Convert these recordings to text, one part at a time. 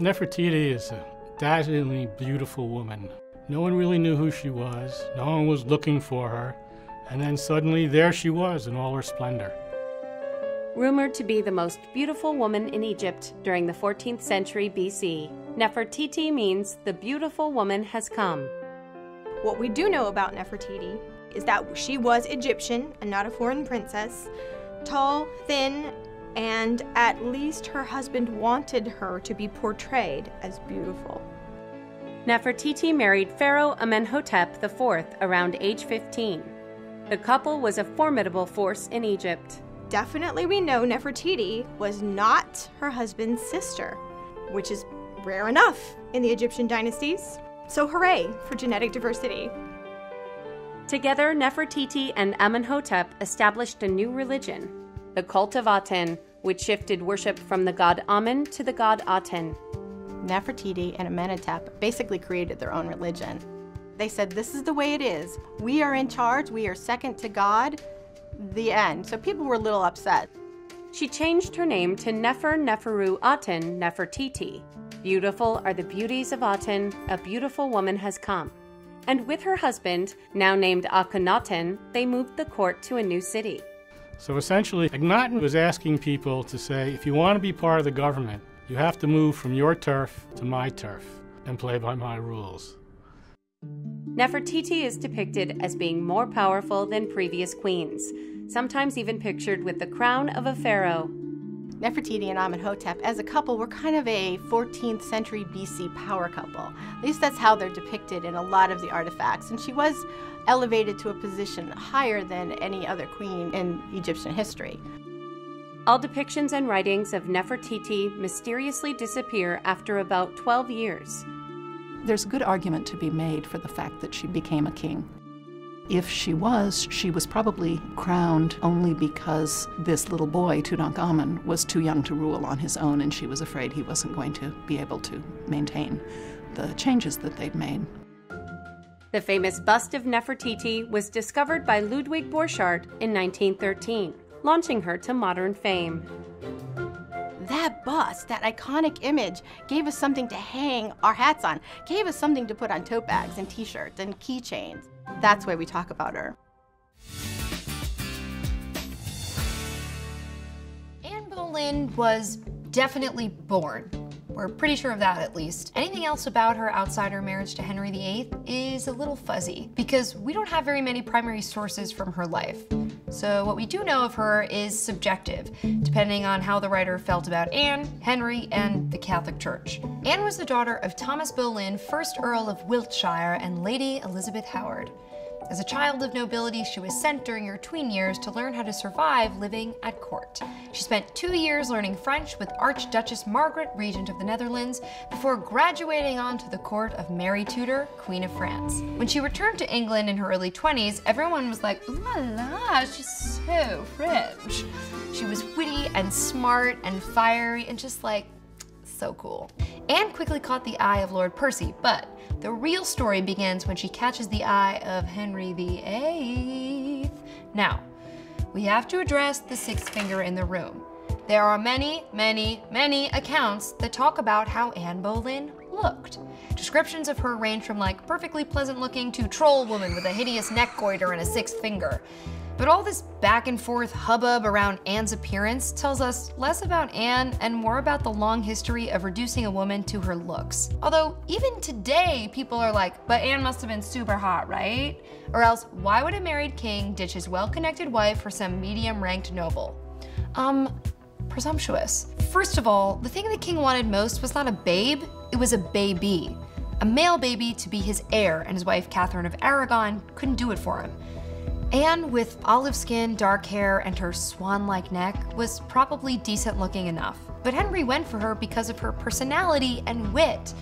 Nefertiti is a dazzlingly beautiful woman. No one really knew who she was. No one was looking for her. And then suddenly there she was in all her splendor. Rumored to be the most beautiful woman in Egypt during the 14th century BC, Nefertiti means the beautiful woman has come. What we do know about Nefertiti is that she was Egyptian and not a foreign princess, tall, thin, and at least her husband wanted her to be portrayed as beautiful. Nefertiti married Pharaoh Amenhotep IV around age 15. The couple was a formidable force in Egypt. Definitely we know Nefertiti was not her husband's sister, which is rare enough in the Egyptian dynasties. So hooray for genetic diversity. Together, Nefertiti and Amenhotep established a new religion, the cult of Aten, which shifted worship from the god Amen to the god Aten. Nefertiti and Amenhotep basically created their own religion. They said, this is the way it is. We are in charge, we are second to God, the end. So people were a little upset. She changed her name to Neferu Aten Nefertiti. Beautiful are the beauties of Aten, a beautiful woman has come. And with her husband, now named Akhenaten, they moved the court to a new city. So essentially, Akhenaten was asking people to say, if you want to be part of the government, you have to move from your turf to my turf and play by my rules. Nefertiti is depicted as being more powerful than previous queens, sometimes even pictured with the crown of a pharaoh. Nefertiti and Amenhotep, as a couple, were kind of a 14th century BC power couple. At least that's how they're depicted in a lot of the artifacts. And she was elevated to a position higher than any other queen in Egyptian history. All depictions and writings of Nefertiti mysteriously disappear after about 12 years. There's a good argument to be made for the fact that she became a king. If she was probably crowned only because this little boy, Tutankhamun, was too young to rule on his own, and she was afraid he wasn't going to be able to maintain the changes that they'd made. The famous bust of Nefertiti was discovered by Ludwig Borchardt in 1913, launching her to modern fame. That bust, that iconic image, gave us something to hang our hats on, gave us something to put on tote bags and t-shirts and keychains. That's why we talk about her. Anne Boleyn was definitely born. We're pretty sure of that, at least. Anything else about her outside her marriage to Henry VIII is a little fuzzy, because we don't have very many primary sources from her life. So what we do know of her is subjective, depending on how the writer felt about Anne, Henry, and the Catholic Church. Anne was the daughter of Thomas Boleyn, 1st Earl of Wiltshire, and Lady Elizabeth Howard. As a child of nobility, she was sent during her tween years to learn how to survive living at court. She spent 2 years learning French with Archduchess Margaret, Regent of the Netherlands, before graduating onto the court of Mary Tudor, Queen of France. When she returned to England in her early 20s, everyone was like, ooh la la, she's so French. She was witty and smart and fiery and just like, so cool. Anne quickly caught the eye of Lord Percy, but the real story begins when she catches the eye of Henry VIII. Now, we have to address the sixth finger in the room. There are many, many, many accounts that talk about how Anne Boleyn looked. Descriptions of her range from like perfectly pleasant looking to troll woman with a hideous neck goiter and a sixth finger. But all this back and forth hubbub around Anne's appearance tells us less about Anne and more about the long history of reducing a woman to her looks. Although even today, people are like, but Anne must have been super hot, right? Or else, why would a married king ditch his well-connected wife for some medium-ranked noble? Presumptuous. First of all, the thing the king wanted most was not a babe, it was a baby. A male baby to be his heir, and his wife Catherine of Aragon couldn't do it for him. Anne, with olive skin, dark hair, and her swan-like neck, was probably decent looking enough. But Henry went for her because of her personality and wit.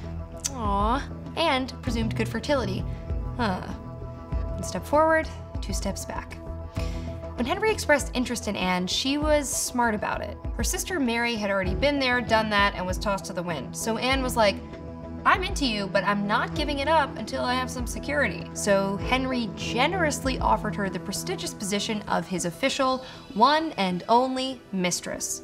Aww. And presumed good fertility. One step forward, 2 steps back. When Henry expressed interest in Anne, she was smart about it. Her sister Mary had already been there, done that, and was tossed to the wind. So Anne was like, I'm into you, but I'm not giving it up until I have some security. So Henry generously offered her the prestigious position of his official, one and only mistress.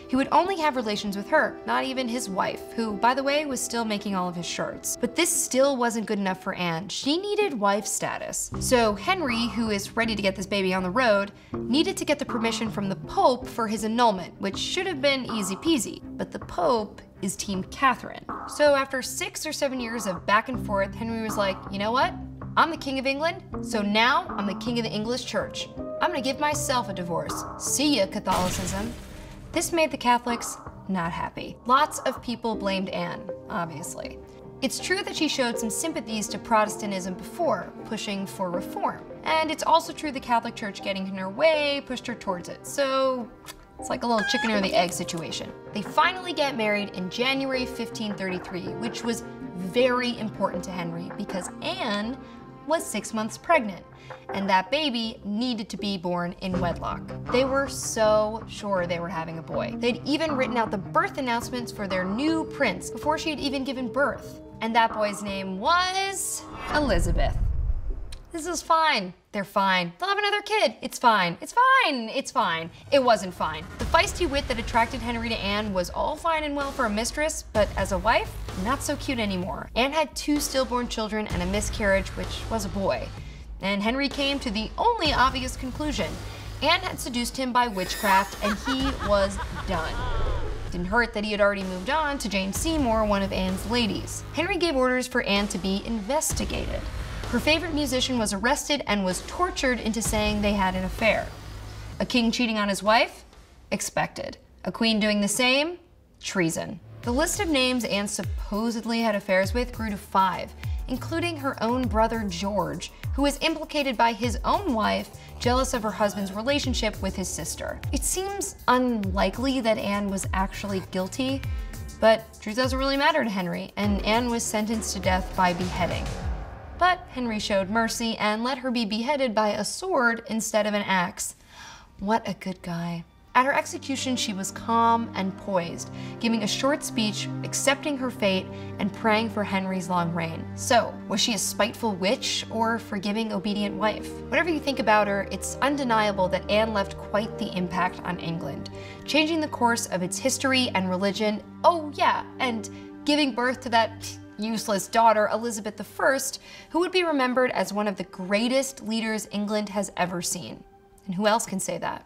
He would only have relations with her, not even his wife, who, by the way, was still making all of his shirts. But this still wasn't good enough for Anne. She needed wife status. So Henry, who is ready to get this baby on the road, needed to get the permission from the Pope for his annulment, which should have been easy peasy. But the Pope is Team Catherine. So after 6 or 7 years of back and forth, Henry was like, you know what? I'm the King of England, so now I'm the King of the English Church. I'm gonna give myself a divorce. See ya, Catholicism. This made the Catholics not happy. Lots of people blamed Anne, obviously. It's true that she showed some sympathies to Protestantism before, pushing for reform. And it's also true the Catholic Church getting in her way pushed her towards it. So it's like a little chicken or the egg situation. They finally get married in January 1533, which was very important to Henry because Anne was 6 months pregnant, and that baby needed to be born in wedlock. They were so sure they were having a boy. They'd even written out the birth announcements for their new prince before she had even given birth. And that boy's name was Elizabeth. This is fine. They're fine. They'll have another kid. It's fine. It's fine. It's fine. It wasn't fine. The feisty wit that attracted Henry to Anne was all fine and well for a mistress, but as a wife, not so cute anymore. Anne had 2 stillborn children and a miscarriage, which was a boy. And Henry came to the only obvious conclusion. Anne had seduced him by witchcraft, and he was done. Didn't hurt that he had already moved on to Jane Seymour, one of Anne's ladies. Henry gave orders for Anne to be investigated. Her favorite musician was arrested and was tortured into saying they had an affair. A king cheating on his wife? Expected. A queen doing the same? Treason. The list of names Anne supposedly had affairs with grew to 5, including her own brother George, who was implicated by his own wife, jealous of her husband's relationship with his sister. It seems unlikely that Anne was actually guilty, but truth doesn't really matter to Henry, and Anne was sentenced to death by beheading. But Henry showed mercy and let her be beheaded by a sword instead of an axe. What a good guy. At her execution, she was calm and poised, giving a short speech, accepting her fate, and praying for Henry's long reign. So, was she a spiteful witch or forgiving, obedient wife? Whatever you think about her, it's undeniable that Anne left quite the impact on England, changing the course of its history and religion. Oh yeah, and giving birth to that useless daughter, Elizabeth I, who would be remembered as one of the greatest leaders England has ever seen. And who else can say that?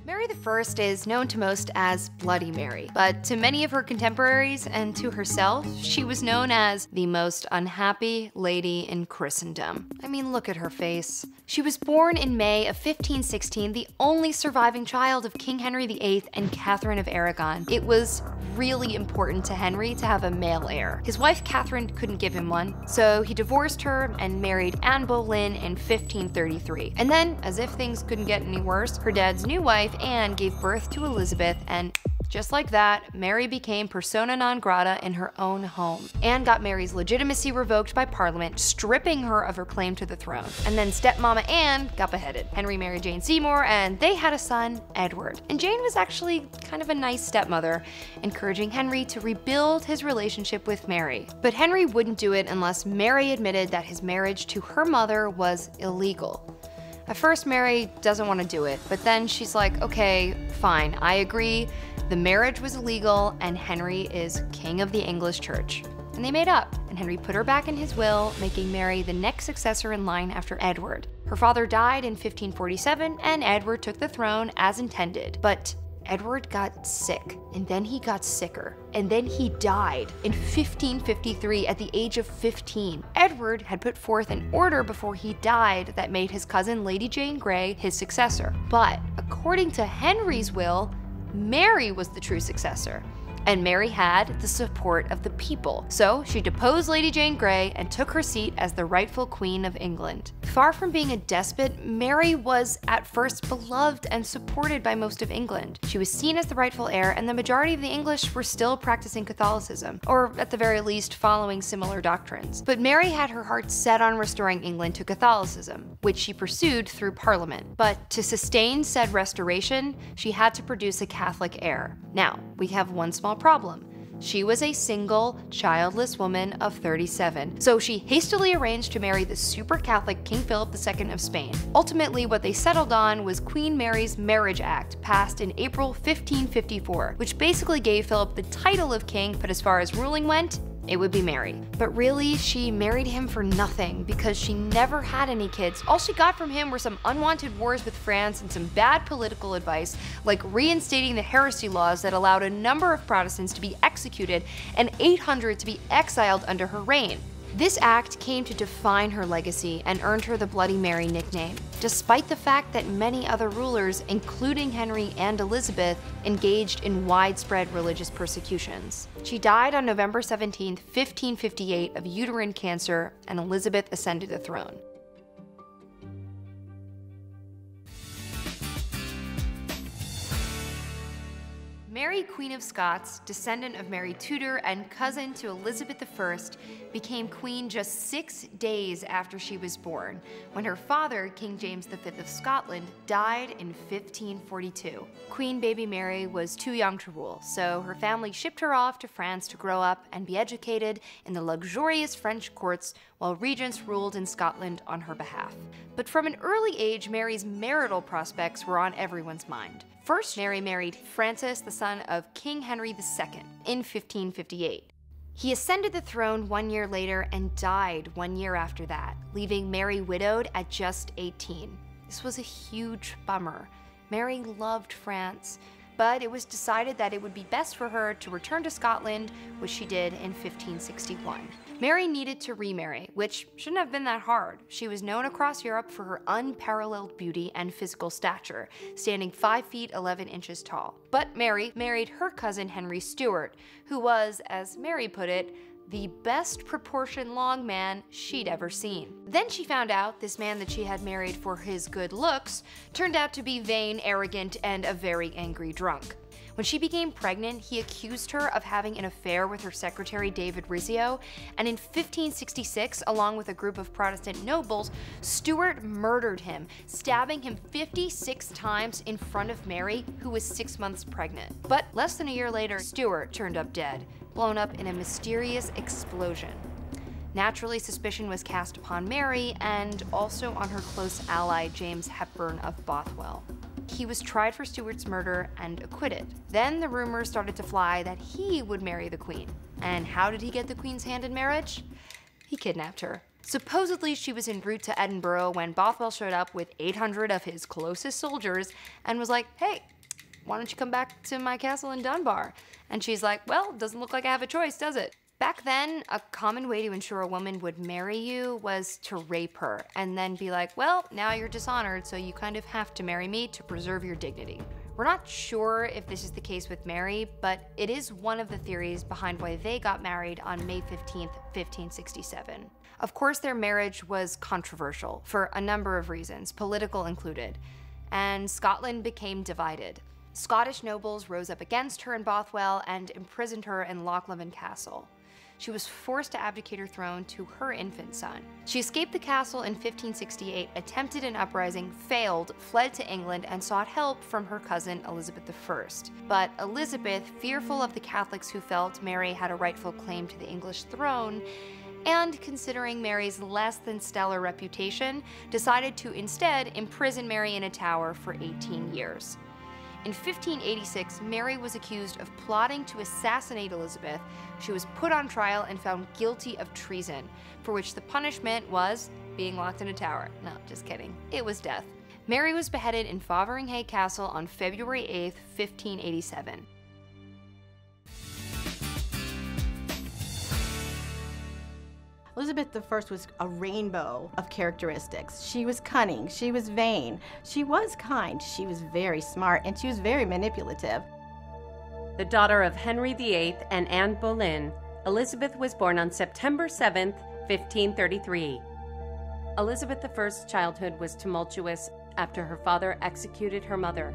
Mary I is known to most as Bloody Mary, but to many of her contemporaries and to herself, she was known as the most unhappy lady in Christendom. I mean, look at her face. She was born in May of 1516, the only surviving child of King Henry VIII and Catherine of Aragon. It was really important to Henry to have a male heir. His wife Catherine couldn't give him one, so he divorced her and married Anne Boleyn in 1533. And then, as if things couldn't get any worse, her dad's new wife, Anne, gave birth to Elizabeth, and just like that, Mary became persona non grata in her own home. Anne got Mary's legitimacy revoked by Parliament, stripping her of her claim to the throne. And then stepmama Anne got beheaded. Henry married Jane Seymour, and they had a son, Edward. And Jane was actually kind of a nice stepmother, encouraging Henry to rebuild his relationship with Mary. But Henry wouldn't do it unless Mary admitted that his marriage to her mother was illegal. At first, Mary doesn't want to do it, but then she's like, okay, fine, I agree. The marriage was illegal, and Henry is king of the English Church. And they made up, and Henry put her back in his will, making Mary the next successor in line after Edward. Her father died in 1547, and Edward took the throne as intended. But Edward got sick, and then he got sicker, and then he died in 1553 at the age of 15. Edward had put forth an order before he died that made his cousin Lady Jane Grey his successor. But according to Henry's will, Mary was the true successor, and Mary had the support of the people. So she deposed Lady Jane Grey and took her seat as the rightful Queen of England. Far from being a despot, Mary was at first beloved and supported by most of England. She was seen as the rightful heir, and the majority of the English were still practicing Catholicism, or at the very least following similar doctrines. But Mary had her heart set on restoring England to Catholicism, which she pursued through Parliament. But to sustain said restoration, she had to produce a Catholic heir. Now, we have one small problem. She was a single, childless woman of 37, so she hastily arranged to marry the super Catholic King Philip II of Spain. Ultimately, what they settled on was Queen Mary's Marriage Act, passed in April 1554, which basically gave Philip the title of king, but as far as ruling went, it would be Mary. But really, she married him for nothing because she never had any kids. All she got from him were some unwanted wars with France and some bad political advice, like reinstating the heresy laws that allowed a number of Protestants to be executed and 800 to be exiled under her reign. This act came to define her legacy and earned her the Bloody Mary nickname, despite the fact that many other rulers, including Henry and Elizabeth, engaged in widespread religious persecutions. She died on November 17, 1558 of uterine cancer, and Elizabeth ascended the throne. Mary, Queen of Scots, descendant of Mary Tudor and cousin to Elizabeth I, became queen just 6 days after she was born, when her father, King James V of Scotland, died in 1542. Queen baby Mary was too young to rule, so her family shipped her off to France to grow up and be educated in the luxurious French courts while regents ruled in Scotland on her behalf. But from an early age, Mary's marital prospects were on everyone's mind. First, Mary married Francis, the son of King Henry II, in 1558. He ascended the throne 1 year later and died 1 year after that, leaving Mary widowed at just 18. This was a huge bummer. Mary loved France, but it was decided that it would be best for her to return to Scotland, which she did in 1561. Mary needed to remarry, which shouldn't have been that hard. She was known across Europe for her unparalleled beauty and physical stature, standing 5 feet 11 inches tall. But Mary married her cousin Henry Stuart, who was, as Mary put it, the best proportioned long man she'd ever seen. Then she found out this man that she had married for his good looks turned out to be vain, arrogant, and a very angry drunk. When she became pregnant, he accused her of having an affair with her secretary David Rizzio, and in 1566, along with a group of Protestant nobles, Stuart murdered him, stabbing him 56 times in front of Mary, who was 6 months pregnant. But less than a year later, Stuart turned up dead, blown up in a mysterious explosion. Naturally, suspicion was cast upon Mary and also on her close ally James Hepburn of Bothwell. He was tried for Stuart's murder and acquitted. Then the rumors started to fly that he would marry the queen. And how did he get the queen's hand in marriage? He kidnapped her. Supposedly, she was en route to Edinburgh when Bothwell showed up with 800 of his closest soldiers and was like, "Hey, why don't you come back to my castle in Dunbar?" And she's like, "Well, doesn't look like I have a choice, does it?" Back then, a common way to ensure a woman would marry you was to rape her and then be like, "Well, now you're dishonored, so you kind of have to marry me to preserve your dignity." We're not sure if this is the case with Mary, but it is one of the theories behind why they got married on May 15th, 1567. Of course, their marriage was controversial for a number of reasons, political included, and Scotland became divided. Scottish nobles rose up against her in Bothwell and imprisoned her in Lochleven Castle. She was forced to abdicate her throne to her infant son. She escaped the castle in 1568, attempted an uprising, failed, fled to England, and sought help from her cousin Elizabeth I. But Elizabeth, fearful of the Catholics who felt Mary had a rightful claim to the English throne, and considering Mary's less than stellar reputation, decided to instead imprison Mary in a tower for 18 years. In 1586, Mary was accused of plotting to assassinate Elizabeth. She was put on trial and found guilty of treason, for which the punishment was being locked in a tower. No, just kidding. It was death. Mary was beheaded in Fotheringhay Castle on February 8th, 1587. Elizabeth I was a rainbow of characteristics. She was cunning, she was vain, she was kind, she was very smart, and she was very manipulative. The daughter of Henry VIII and Anne Boleyn, Elizabeth was born on September 7th, 1533. Elizabeth I's childhood was tumultuous after her father executed her mother.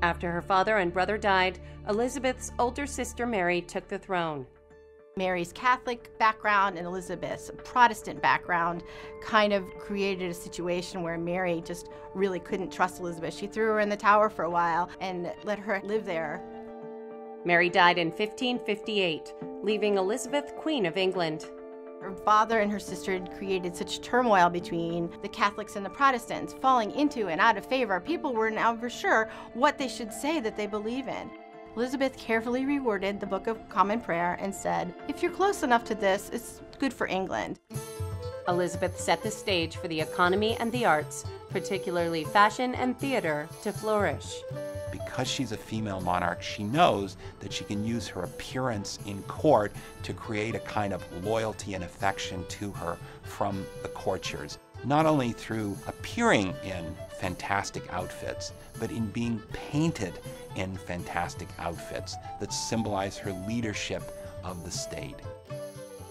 After her father and brother died, Elizabeth's older sister Mary took the throne. Mary's Catholic background and Elizabeth's Protestant background kind of created a situation where Mary just really couldn't trust Elizabeth. She threw her in the tower for a while and let her live there. Mary died in 1558, leaving Elizabeth Queen of England. Her father and her sister had created such turmoil between the Catholics and the Protestants, falling into and out of favor. People were never sure what they should say that they believe in. Elizabeth carefully reworded the Book of Common Prayer and said, if you're close enough to this, it's good for England. Elizabeth set the stage for the economy and the arts, particularly fashion and theater, to flourish. Because she's a female monarch, she knows that she can use her appearance in court to create a kind of loyalty and affection to her from the courtiers. Not only through appearing in fantastic outfits, but in being painted in fantastic outfits that symbolize her leadership of the state.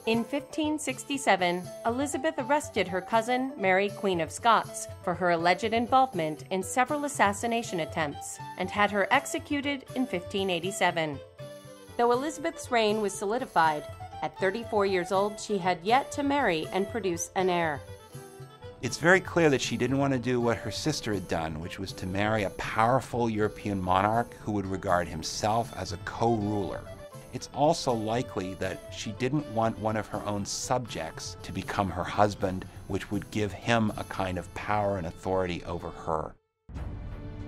In 1567, Elizabeth arrested her cousin, Mary, Queen of Scots, for her alleged involvement in several assassination attempts, and had her executed in 1587. Though Elizabeth's reign was solidified, at 34 years old she had yet to marry and produce an heir. It's very clear that she didn't want to do what her sister had done, which was to marry a powerful European monarch who would regard himself as a co-ruler. It's also likely that she didn't want one of her own subjects to become her husband, which would give him a kind of power and authority over her.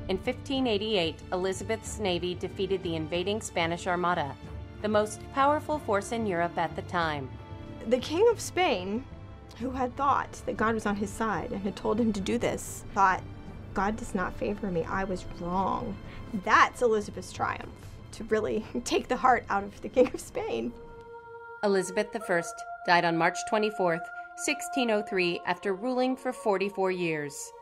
In 1588, Elizabeth's navy defeated the invading Spanish Armada, the most powerful force in Europe at the time. The King of Spain, who had thought that God was on his side and had told him to do this, thought, God does not favor me, I was wrong. That's Elizabeth's triumph, to really take the heart out of the King of Spain. Elizabeth I died on March 24, 1603, after ruling for 44 years.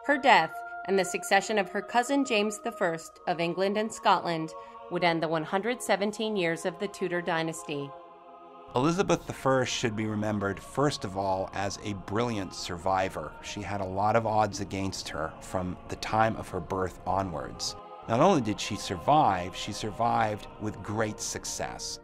Her death and the succession of her cousin James I of England and Scotland would end the 117 years of the Tudor dynasty. Elizabeth I should be remembered, first of all, as a brilliant survivor. She had a lot of odds against her from the time of her birth onwards. Not only did she survived with great success.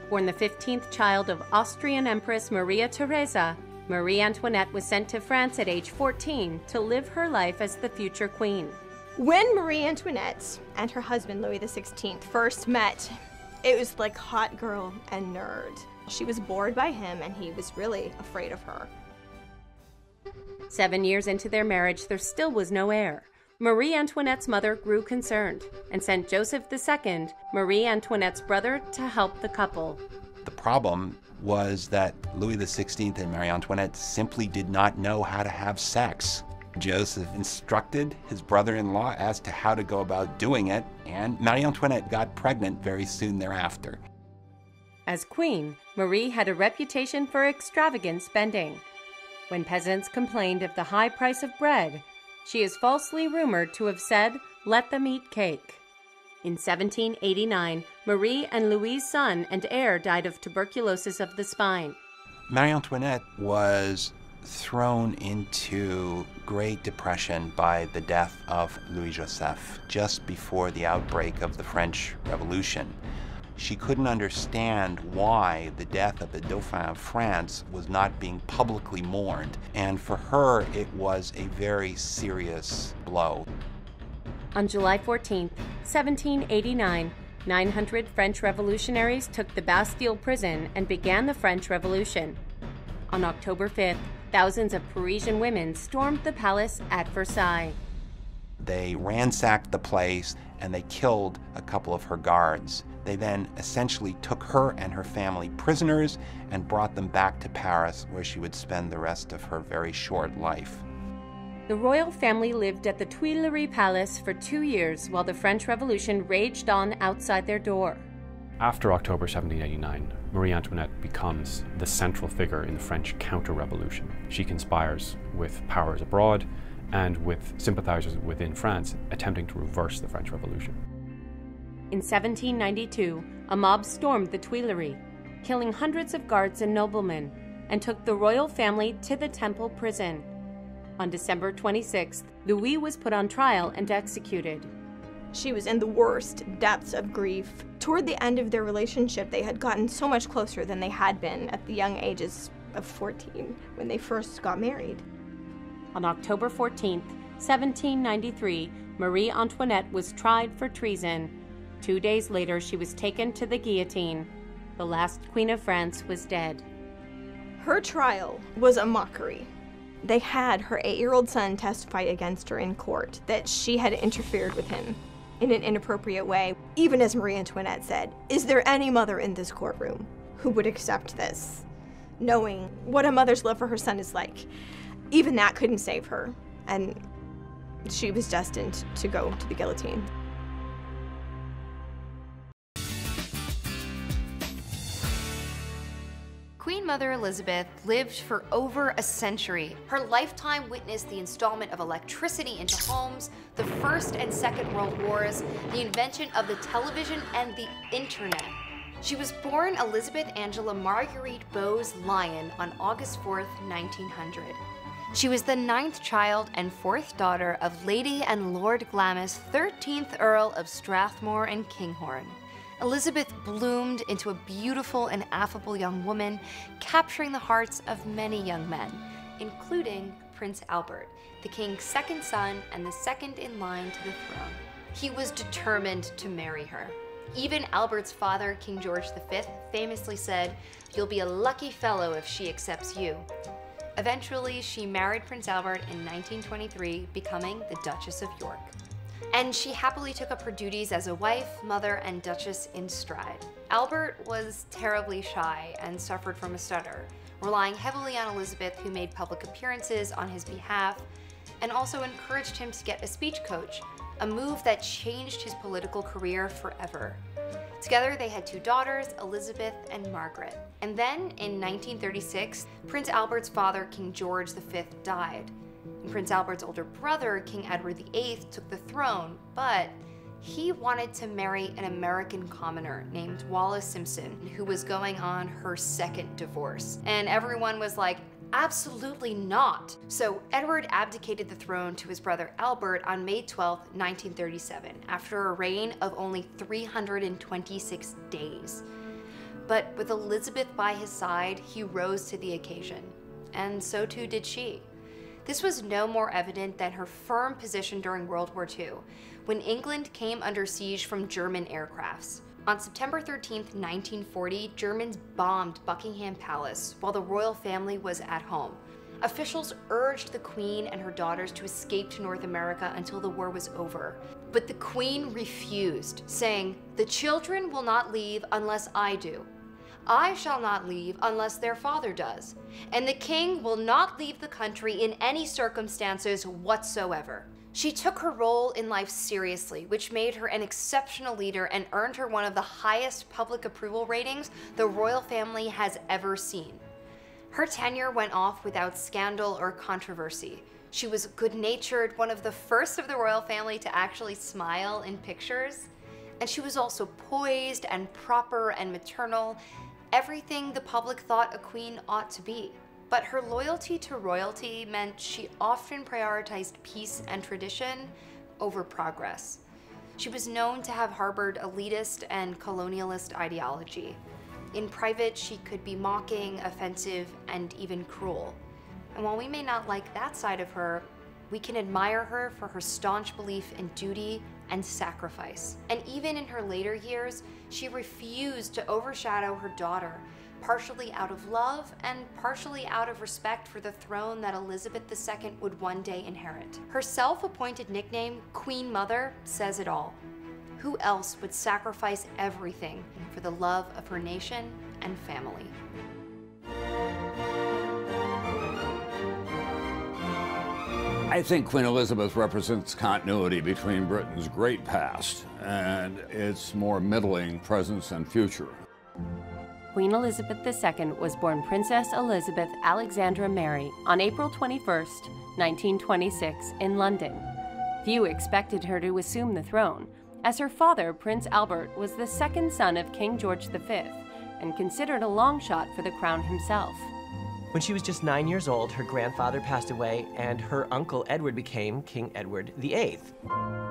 Born the 15th child of Austrian Empress Maria Theresa, Marie Antoinette was sent to France at age 14 to live her life as the future queen. When Marie Antoinette and her husband Louis XVI first met, it was like hot girl and nerd. She was bored by him and he was really afraid of her. 7 years into their marriage, there still was no heir. Marie Antoinette's mother grew concerned and sent Joseph II, Marie Antoinette's brother, to help the couple. The problem was that Louis XVI and Marie Antoinette simply did not know how to have sex. Joseph instructed his brother-in-law as to how to go about doing it, and Marie Antoinette got pregnant very soon thereafter. As queen, Marie had a reputation for extravagant spending. When peasants complained of the high price of bread, she is falsely rumored to have said, "Let them eat cake." In 1789, Marie and Louis's son and heir died of tuberculosis of the spine. Marie Antoinette was thrown into great depression by the death of Louis Joseph just before the outbreak of the French Revolution. She couldn't understand why the death of the Dauphin of France was not being publicly mourned, and for her it was a very serious blow. On July 14, 1789, 900 French revolutionaries took the Bastille prison and began the French Revolution. On October 5th, thousands of Parisian women stormed the palace at Versailles. They ransacked the place and they killed a couple of her guards. They then essentially took her and her family prisoners and brought them back to Paris, where she would spend the rest of her very short life. The royal family lived at the Tuileries Palace for 2 years while the French Revolution raged on outside their door. After October 1789, Marie Antoinette becomes the central figure in the French counter-revolution. She conspires with powers abroad and with sympathizers within France, attempting to reverse the French Revolution. In 1792, a mob stormed the Tuileries, killing hundreds of guards and noblemen, and took the royal family to the Temple prison. On December 26th, Louis was put on trial and executed. She was in the worst depths of grief. Toward the end of their relationship, they had gotten so much closer than they had been at the young ages of 14 when they first got married. On October 14, 1793, Marie Antoinette was tried for treason. 2 days later, she was taken to the guillotine. The last Queen of France was dead. Her trial was a mockery. They had her 8-year-old son testify against her in court that she had interfered with him in an inappropriate way. Even as Marie Antoinette said, "Is there any mother in this courtroom who would accept this?" Knowing what a mother's love for her son is like. Even that couldn't save her, and she was destined to go to the guillotine. Queen Mother Elizabeth lived for over a century. Her lifetime witnessed the installment of electricity into homes, the First and Second World Wars, the invention of the television and the internet. She was born Elizabeth Angela Marguerite Bowes Lyon on August 4th, 1900. She was the 9th child and 4th daughter of Lady and Lord Glamis, 13th Earl of Strathmore and Kinghorn. Elizabeth bloomed into a beautiful and affable young woman, capturing the hearts of many young men, including Prince Albert, the king's second son and the second in line to the throne. He was determined to marry her. Even Albert's father, King George V, famously said, "You'll be a lucky fellow if she accepts you." Eventually, she married Prince Albert in 1923, becoming the Duchess of York. And she happily took up her duties as a wife, mother, and duchess in stride. Albert was terribly shy and suffered from a stutter, relying heavily on Elizabeth, who made public appearances on his behalf, and also encouraged him to get a speech coach, a move that changed his political career forever. Together, they had 2 daughters, Elizabeth and Margaret. And then, in 1936, Prince Albert's father, King George V, died. And Prince Albert's older brother, King Edward VIII, took the throne, but he wanted to marry an American commoner named Wallis Simpson, who was going on her 2nd divorce. And everyone was like, absolutely not. So Edward abdicated the throne to his brother Albert on May 12, 1937, after a reign of only 326 days. But with Elizabeth by his side, he rose to the occasion. And so too did she. This was no more evident than her firm position during World War II, when England came under siege from German aircrafts. On September 13, 1940, Germans bombed Buckingham Palace while the royal family was at home. Officials urged the Queen and her daughters to escape to North America until the war was over. But the Queen refused, saying, "The children will not leave unless I do. I shall not leave unless their father does. And the king will not leave the country in any circumstances whatsoever." She took her role in life seriously, which made her an exceptional leader and earned her one of the highest public approval ratings the royal family has ever seen. Her tenure went off without scandal or controversy. She was good-natured, one of the first of the royal family to actually smile in pictures. And she was also poised and proper and maternal, everything the public thought a queen ought to be. But her loyalty to royalty meant she often prioritized peace and tradition over progress. She was known to have harbored elitist and colonialist ideology. In private, she could be mocking, offensive, and even cruel. And while we may not like that side of her, we can admire her for her staunch belief in duty and sacrifice. And even in her later years, she refused to overshadow her daughter, partially out of love and partially out of respect for the throne that Elizabeth II would one day inherit. Her self-appointed nickname, Queen Mother, says it all. Who else would sacrifice everything for the love of her nation and family? I think Queen Elizabeth represents continuity between Britain's great past and its more middling present and future. Queen Elizabeth II was born Princess Elizabeth Alexandra Mary on April 21, 1926, in London. Few expected her to assume the throne, as her father, Prince Albert, was the 2nd son of King George V and considered a long shot for the crown himself. When she was just 9 years old, her grandfather passed away and her uncle Edward became King Edward VIII.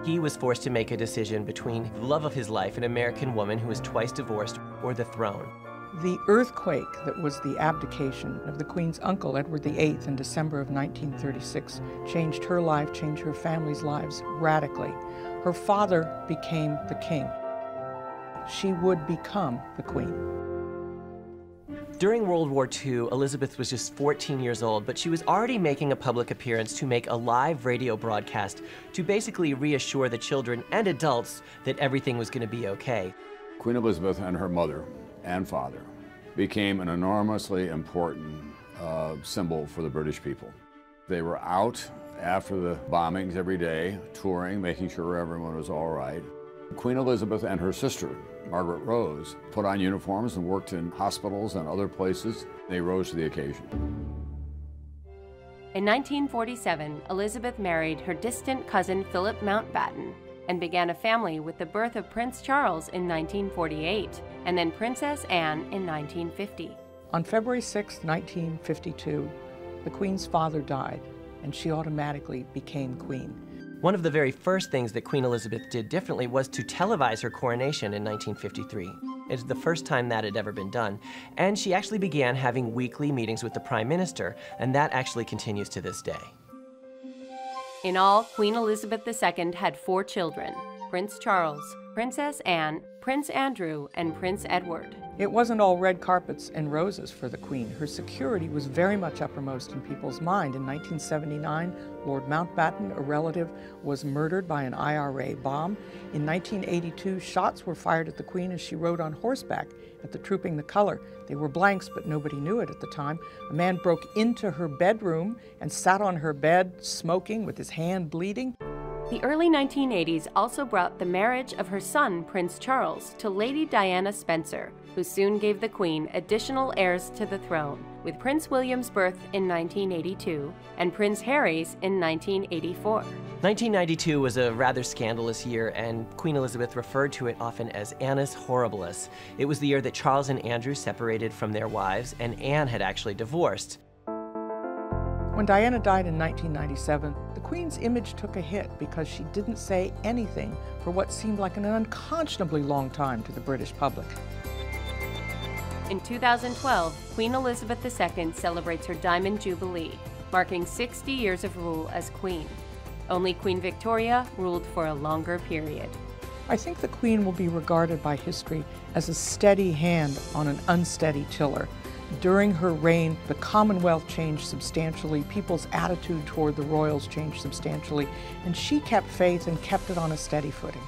He was forced to make a decision between the love of his life, an American woman who was twice divorced, or the throne. The earthquake that was the abdication of the Queen's uncle, Edward VIII, in December of 1936, changed her life, changed her family's lives radically. Her father became the king. She would become the Queen. During World War II, Elizabeth was just 14 years old, but she was already making a public appearance to make a live radio broadcast to basically reassure the children and adults that everything was going to be okay. Queen Elizabeth and her mother and father became an enormously important symbol for the British people. They were out after the bombings every day, touring, making sure everyone was all right. Queen Elizabeth and her sister, Margaret Rose, put on uniforms and worked in hospitals and other places. They rose to the occasion. In 1947, Elizabeth married her distant cousin Philip Mountbatten and began a family with the birth of Prince Charles in 1948 and then Princess Anne in 1950. On February 6, 1952, the Queen's father died, and she automatically became Queen. One of the very first things that Queen Elizabeth did differently was to televise her coronation in 1953. It's the first time that had ever been done. And she actually began having weekly meetings with the Prime Minister, and that actually continues to this day. In all, Queen Elizabeth II had 4 children: Prince Charles, Princess Anne, Prince Andrew, and Prince Edward. It wasn't all red carpets and roses for the Queen. Her security was very much uppermost in people's mind. In 1979, Lord Mountbatten, a relative, was murdered by an IRA bomb. In 1982, shots were fired at the Queen as she rode on horseback at the Trooping the Color. They were blanks, but nobody knew it at the time. A man broke into her bedroom and sat on her bed, smoking, with his hand bleeding. The early 1980s also brought the marriage of her son, Prince Charles, to Lady Diana Spencer, who soon gave the Queen additional heirs to the throne, with Prince William's birth in 1982 and Prince Harry's in 1984. 1992 was a rather scandalous year, and Queen Elizabeth referred to it often as Annus Horribilis. It was the year that Charles and Andrew separated from their wives, and Anne had actually divorced. When Diana died in 1997, the Queen's image took a hit because she didn't say anything for what seemed like an unconscionably long time to the British public. In 2012, Queen Elizabeth II celebrates her Diamond Jubilee, marking 60 years of rule as Queen. Only Queen Victoria ruled for a longer period. I think the Queen will be regarded by history as a steady hand on an unsteady tiller. During her reign, the Commonwealth changed substantially, people's attitude toward the royals changed substantially, and she kept faith and kept it on a steady footing.